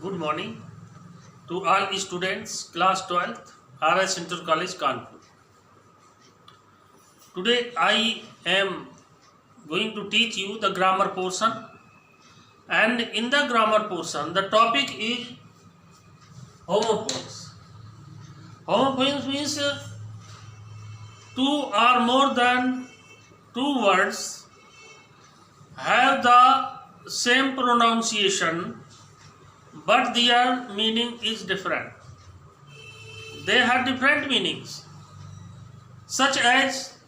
Good morning to all students, class 12th, RS Inter College Kanpur. Today I am going to teach you the grammar portion, and in the grammar portion the topic is homophones. Homophones means two or more than two words have the same pronunciation but their meaning is different. They have different meanings, such as,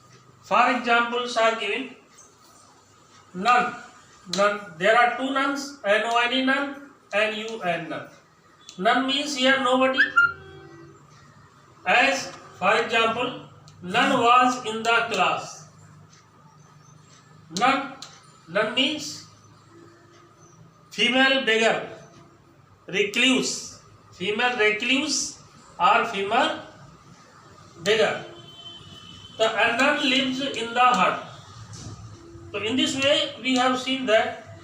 for examples are given: none. None. There are two nuns, N-O-N-E none and U-N none. None means here nobody. As, for example, none was in the class. None. None means female beggar, recluse, female recluse or female beggar. And none lives in the hut. So in this way we have seen that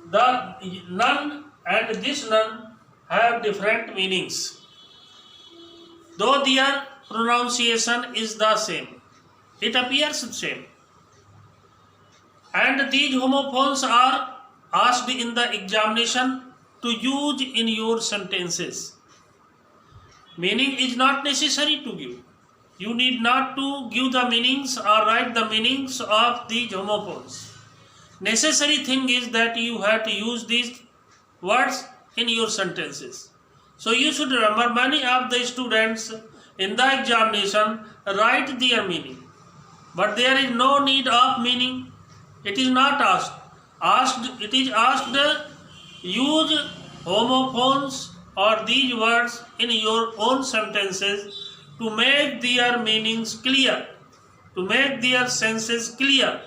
the none and this none have different meanings, though their pronunciation is the same. It appears the same. And these homophones are asked in the examination to use in your sentences. Meaning is not necessary to give. You need not to give the meanings or write the meanings of these homophones. Necessary thing is that you have to use these words in your sentences. So you should remember, many of the students in the examination write their meaning, but there is no need of meaning. It is not asked. It is asked, use homophones or these words in your own sentences to make their meanings clear, to make their senses clear.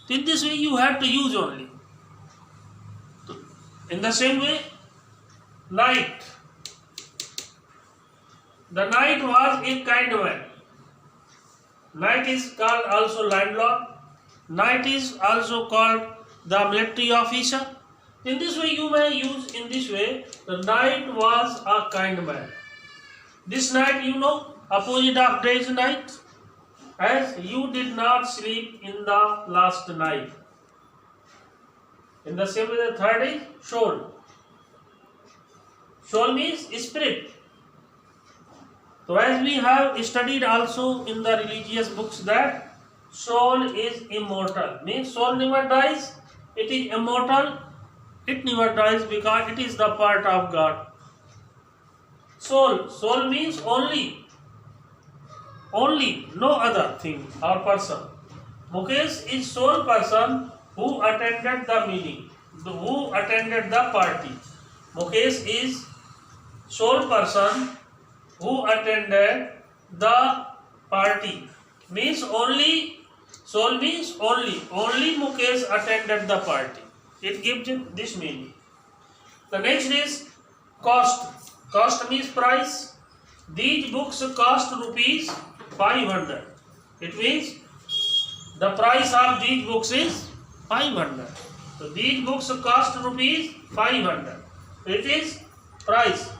In this way you have to use only. In the same way, night. The knight was a kind man. Knight is called also landlord. Knight is also called the military officer. In this way you may use in this way, the knight was a kind man. This night, you know, opposite of day's night, as you did not sleep in the last night. In the same way, the third is soul. Soul means spirit. So as we have studied also in the religious books that soul is immortal, means soul never dies, it is immortal, it never dies because it is the part of God. Soul means only, no other thing or person. Mukesh is sole person who attended the meeting, who attended the party. Mukesh is sole person who attended the party. Means only, soul means only Mukesh attended the party. It gives this meaning. The next is cost. Cost means price. These books cost rupees 500. It means the price of these books is 500. So these books cost rupees 500. It is price.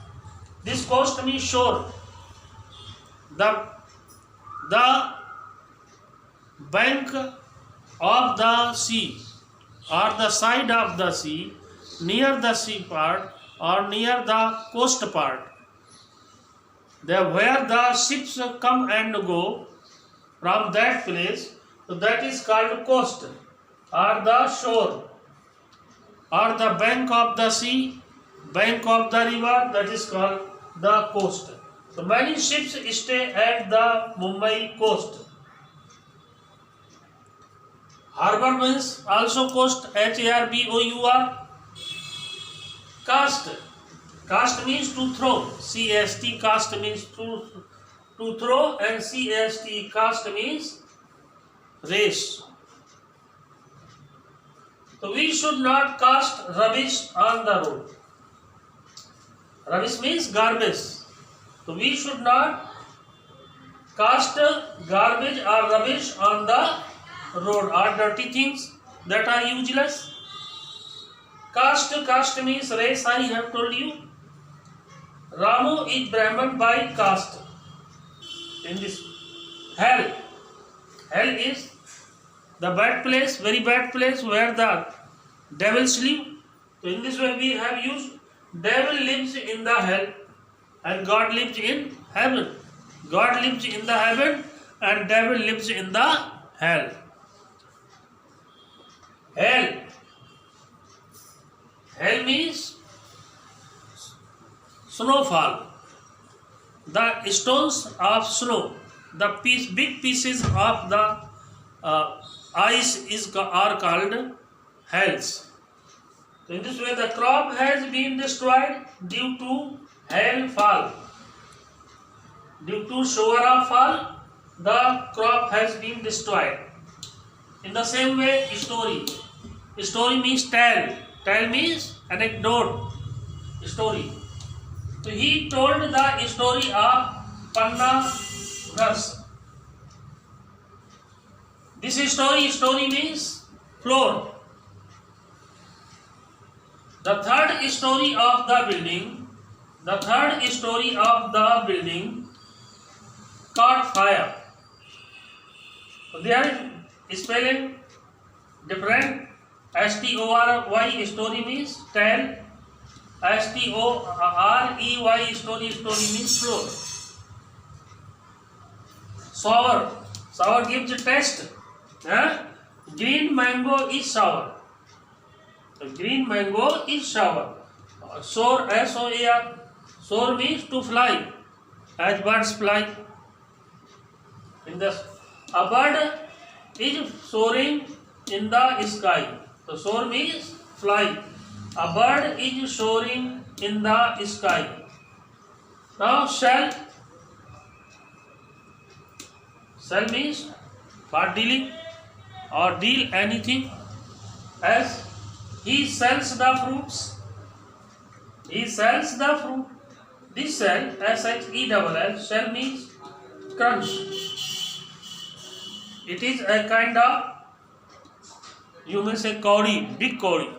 This cost means shore. The bank of the sea or the side of the sea, near the sea part or near the coast part, there where the ships come and go from that place, so that is called coast or the shore, or the bank of the sea, bank of the river, that is called the coast. So many ships stay at the Mumbai coast. Harbor means also coast, H-A-R-B-O-U-R. Cast. Cast means to throw. C-A-S-T, cast means to throw, and C-A-S-T, cast means race. So we should not cast rubbish on the road. Rubbish means garbage. So we should not cast garbage or rubbish on the road, or dirty things that are useless. Cast means race, I have told you. Ramu is Brahman by caste. In this hell, hell is the bad place, very bad place where the devils live. So in this way we have used devil lives in the hell and God lives in heaven. God lives in the heaven and devil lives in the hell. Hell. Hell means snowfall. The stones of snow, the big pieces of the ice are called hells. So in this way the crop has been destroyed due to hail fall. Due to shower of fall, the crop has been destroyed. In the same way, story. Story means tell. Tell means anecdote. Story. So he told the story of Panna Gas. This story means floor. The third story of the building caught fire. So they are spelling different. STORY story means tell. STOREY story means floor. Sour gives a taste. Green mango is sour. The green mango is sour. Soar, SOAR. Soar means to fly, as birds fly. A bird is soaring in the sky. So soar means fly. A bird is soaring in the sky. Now sell. Sell means for dealing or deal anything. As he sells the fruits. He sells the fruit. This sell, SHELL, shell means crunch. It is a kind of, you may say, kauri, big kauri.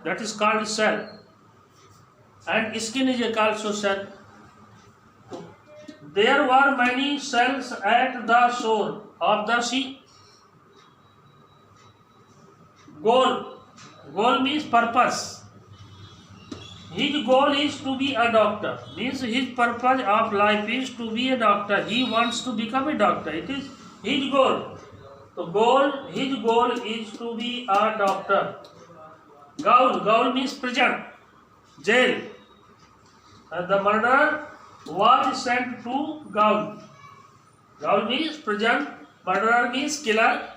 That is called shell. And skin is also shell. There were many shells at the shore of the sea. Goal means purpose. His goal is to be a doctor. Means his purpose of life is to be a doctor. He wants to become a doctor. It is his goal. So his goal is to be a doctor. Gaul means prison, jail. And the murderer was sent to Gaul. Gaul means prison. Murderer means killer.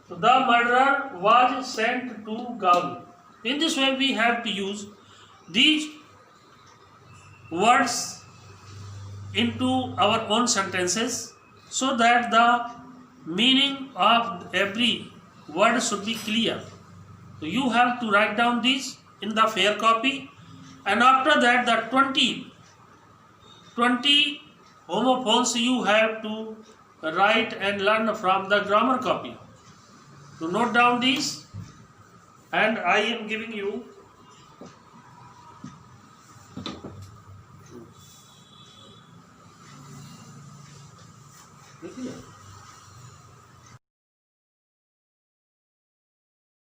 So the murderer was sent to Gaul. In this way we have to use these words into our own sentences so that the meaning of every word should be clear. So you have to write down these in the fair copy, and after that the 20 homophones you have to write and learn from the grammar copy. To note down these, and I am giving you